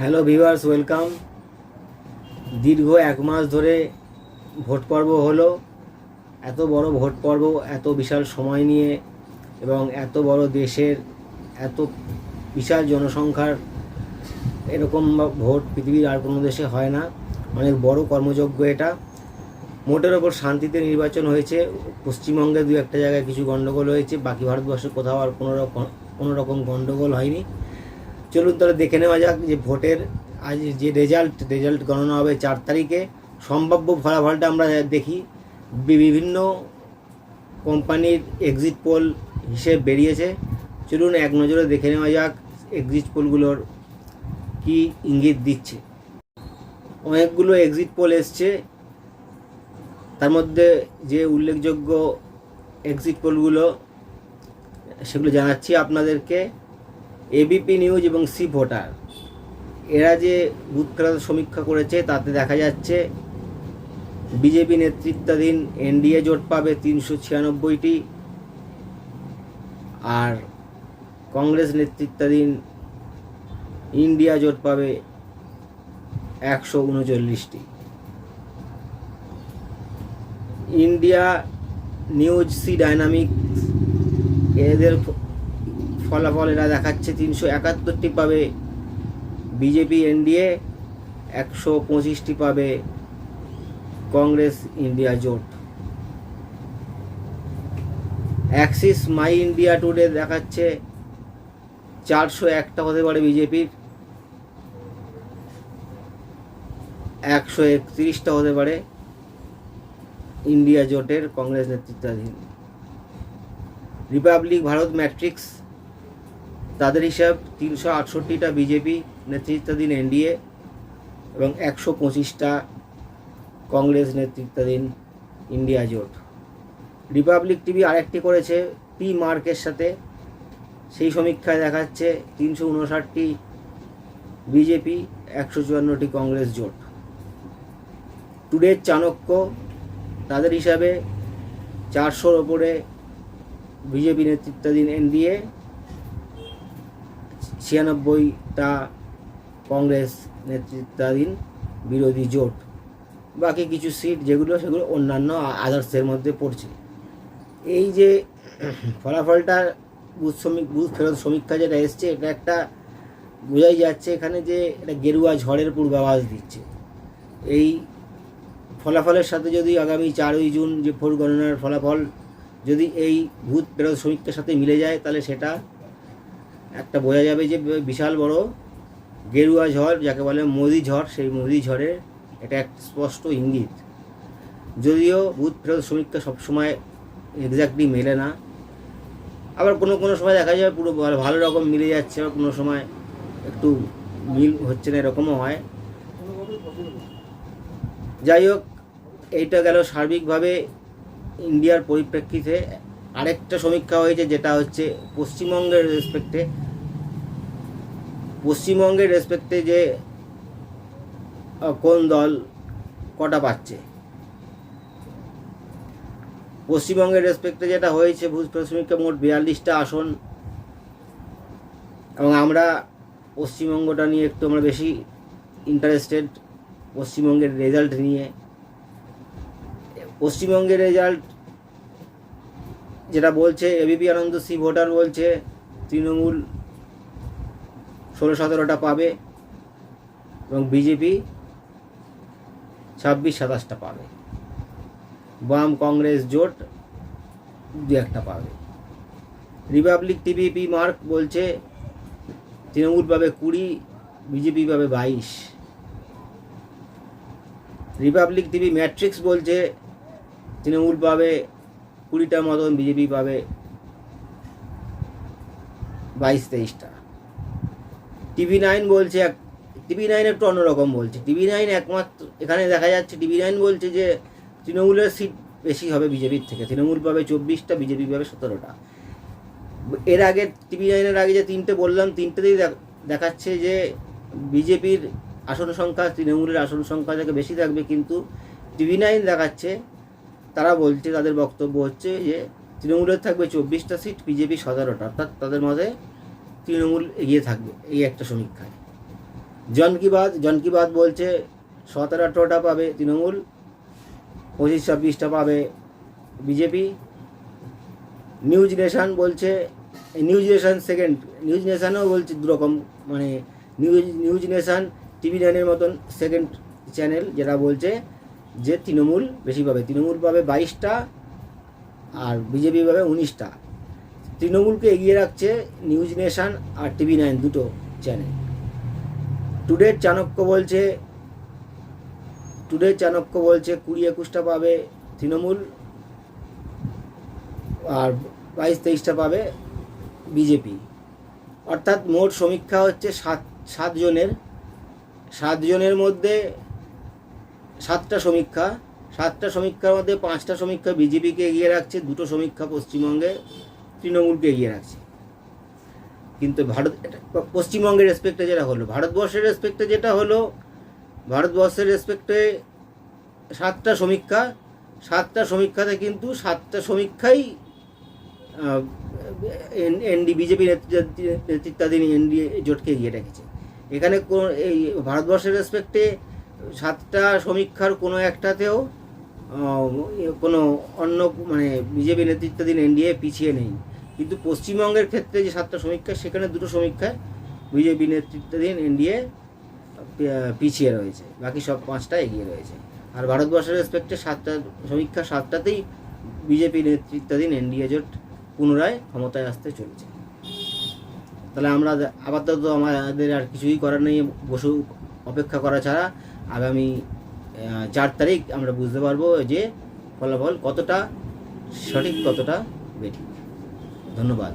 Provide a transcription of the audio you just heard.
Hello viewers, welcome. দীর্ঘ এক মাস ধরে ভোট পর্ব হলো। এত বড় ভোট পর্ব, এত বিশাল সময় নিয়ে এবং এত বড় দেশের এত বিশাল জনসংখ্যার এরকম ভোট পৃথিবীর আর কোনো দেশে হয় না। অনেক বড় কর্মযজ্ঞ এটা। মোটের ওপর শান্তিতে নির্বাচন হয়েছে। পশ্চিমবঙ্গে দু একটা জায়গায় কিছু গণ্ডগোল হয়েছে, বাকি ভারতবর্ষে কোথাও আর কোনো রকম গণ্ডগোল হয়নি। চলুন তাহলে দেখে নেওয়া যাক যে ভোটের আজ যে রেজাল্ট গণনা হবে 4 তারিখে। সম্ভাব্য ফলাফলটা আমরা দেখি। বিভিন্ন কোম্পানির এক্সিট পোল হিসেব বেরিয়েছে। চলুন এক নজরে দেখে নেওয়া যাক এক্সিট পোলগুলোর কি ইঙ্গিত দিচ্ছে। অনেকগুলো এক্সিট পোল এসছে, তার মধ্যে যে উল্লেখযোগ্য এক্সিট পোলগুলো সেগুলো জানাচ্ছি আপনাদেরকে। এবিপি নিউজ এবং সি ভোটার এরা যে বুথ ফেরত সমীক্ষা করেছে তাতে দেখা যাচ্ছে বিজেপি নেতৃত্বাধীন এনডিএ জোট পাবে 396টি, আর কংগ্রেস নেতৃত্বাধীন ইন্ডিয়া জোট পাবে 139টি। ইন্ডিয়া নিউজ সি ডায়নামিক্স এদের ফলাফল এরা দেখাচ্ছে 371টি পাবে বিজেপি এনডিএ, 125টি পাবে কংগ্রেস ইন্ডিয়া জোট। অ্যাক্সিস মাই ইন্ডিয়া টুডে দেখাচ্ছে 401টা হতে পারে বিজেপির, 131টা হতে পারে ইন্ডিয়া জোটের কংগ্রেস নেতৃত্বাধীন। রিপাবলিক ভারত ম্যাট্রিক্স তাদের হিসাব 368টা বিজেপি নেতৃত্বাধীন এনডিএ এবং 125টা কংগ্রেস নেতৃত্বাধীন ইন্ডিয়া জোট। রিপাবলিক টিভি আরেকটি করেছে পি মার্কের সাথে, সেই সমীক্ষায় দেখাচ্ছে 359টি বিজেপি, 154টি কংগ্রেস জোট। টুডে চাণক্য তাদের হিসাবে 400-র ওপরে বিজেপি নেতৃত্বাধীন এনডিএ, 96টা কংগ্রেস নেতৃত্বাধীন বিরোধী জোট। বাকি কিছু সিট সেগুলো অন্যান্য আদার্সের মধ্যে পড়ছে। এই যে ফলাফলটা বুথ ফেরত সমীক্ষা যেটা এসছে, এটা একটা বোঝাই যাচ্ছে এখানে যে এটা গেরুয়া ঝড়ের পূর্বাভাস দিচ্ছে। এই ফলাফলের সাথে যদি আগামী 4ই জুন যে ভোট গণনার ফলাফল যদি এই ভূত ফেরত সমীক্ষার সাথে মিলে যায়, তাহলে সেটা একটা বোঝা যাবে যে বিশাল বড় গেরুয়া ঝড়, যাকে বলে মোদি ঝড়, সেই মোদি ঝড়ের এটা একটা স্পষ্ট ইঙ্গিত। যদিও ভূত ফেরত সমীক্ষা সবসময় এক্স্যাক্টলি মেলে না, আবার কোনো সময় দেখা যায় পুরো ভালো রকম মিলে যাচ্ছে, আবার কোনো সময় একটু মিল হচ্ছে না, এরকমও হয়। যাই হোক, এইটা গেল সার্বিকভাবে ইন্ডিয়ার পরিপ্রেক্ষিতে। আরেকটা সমীক্ষা হয়েছে যেটা হচ্ছে পশ্চিমবঙ্গের রেসপেক্টে যে কোন দল কটা পাচ্ছে। পশ্চিমবঙ্গের রেসপেক্টে যেটা হয়েছে ভূত সমীক্ষা, মোট 42টা আসন, এবং আমরা পশ্চিমবঙ্গটা নিয়ে একটু আমরা বেশি ইন্টারেস্টেড, পশ্চিমবঙ্গের রেজাল্ট নিয়ে। পশ্চিমবঙ্গের রেজাল্ট যেটা বলছে এবিপি আনন্দ সি ভোটার বলছে তৃণমূল 16-17টা পাবে এবং বিজেপি 26-27টা পাবে, বাম কংগ্রেস জোট 2-1টা পাবে। রিপাবলিক টিভি পি মার্ক বলছে তৃণমূল পাবে 20, বিজেপি পাবে 22। রিপাবলিক টিভি ম্যাট্রিক্স বলছে তৃণমূল পাবে 20টা মতন, বিজেপি পাবে 22-23টা। TV9 বলছে, TV9 একটু অন্যরকম বলছে। TV9 একমাত্র এখানে দেখা যাচ্ছে, TV9 বলছে যে তৃণমূলের সিট বেশি হবে বিজেপির থেকে, তৃণমূল পাবে 24টা, বিজেপি পাবে 17টা। এর আগে TV9-এর আগে যে 3টে বললাম, 3টেতেই দেখাচ্ছে যে বিজেপির আসন সংখ্যা তৃণমূলের আসন সংখ্যা থেকে বেশি থাকবে, কিন্তু TV9 দেখাচ্ছে, তারা বলছে, তাদের বক্তব্য হচ্ছে যে তৃণমূলের থাকবে 24টা সিট, বিজেপি 17টা, অর্থাৎ তাদের মধ্যে তৃণমূল এগিয়ে থাকবে এই একটা সমীক্ষায়। জন কি বাত বলছে 17-18টা পাবে তৃণমূল, 25-26টা পাবে বিজেপি। নিউজ নেশন বলছে, নিউজ নেশন সেকেন্ড, নিউজ নেশানও বলছে দুরকম, মানে নিউজ নেশান TV9-এর মতন সেকেন্ড চ্যানেল, যেটা বলছে যে তৃণমূল বেশি পাবে, তৃণমূল পাবে 22টা আর বিজেপি পাবে 19টা। তৃণমূলকে এগিয়ে রাখছে নিউজ নেশান আর TV9 দুটো চ্যানেল। টুডে চাণক্য বলছে 20-21টা পাবে তৃণমূল আর 22-23টা পাবে বিজেপি। অর্থাৎ মোট সমীক্ষা হচ্ছে 7 জনের মধ্যে 7টা সমীক্ষা, 7টা সমীক্ষার মধ্যে 5টা সমীক্ষা বিজেপিকে এগিয়ে রাখছে, 2টো সমীক্ষা পশ্চিমবঙ্গে তৃণমূলকে এগিয়ে রাখছে। কিন্তু পশ্চিমবঙ্গের রেসপেক্টে যেটা হলো, ভারতবর্ষের রেসপেক্টে 7টা সমীক্ষা, 7টা সমীক্ষাতে কিন্তু 7টা সমীক্ষাই বিজেপি নেতৃত্বাধীন এনডিএ জোটকে এগিয়ে রেখেছে। এখানে এই ভারতবর্ষের রেসপেক্টে 7টা সমীক্ষার কোনো একটাতেও কোনো অন্য মানে বিজেপি নেতৃত্বাধীন এনডিএ পিছিয়ে নেই। কিন্তু পশ্চিমবঙ্গের ক্ষেত্রে যে 7টা সমীক্ষা, সেখানে 2টো সমীক্ষায় বিজেপি নেতৃত্বাধীন এনডিএ পিছিয়ে রয়েছে, বাকি সব 5টা এগিয়ে রয়েছে। আর ভারতবর্ষের রেসপেক্টে 7টা সমীক্ষা, 7টাতেই বিজেপি নেতৃত্বাধীন এনডিএ জোট পুনরায় ক্ষমতায় আসতে চলেছে। তাহলে আমরা আপাতত আমাদের আর কিছুই করার নেই, বসে অপেক্ষা করা ছাড়া। আগামী 4 তারিখ আমরা বুঝতে পারবো যে ফলাফল কতটা সঠিক, কতটা বেঠিক। ধন্যবাদ।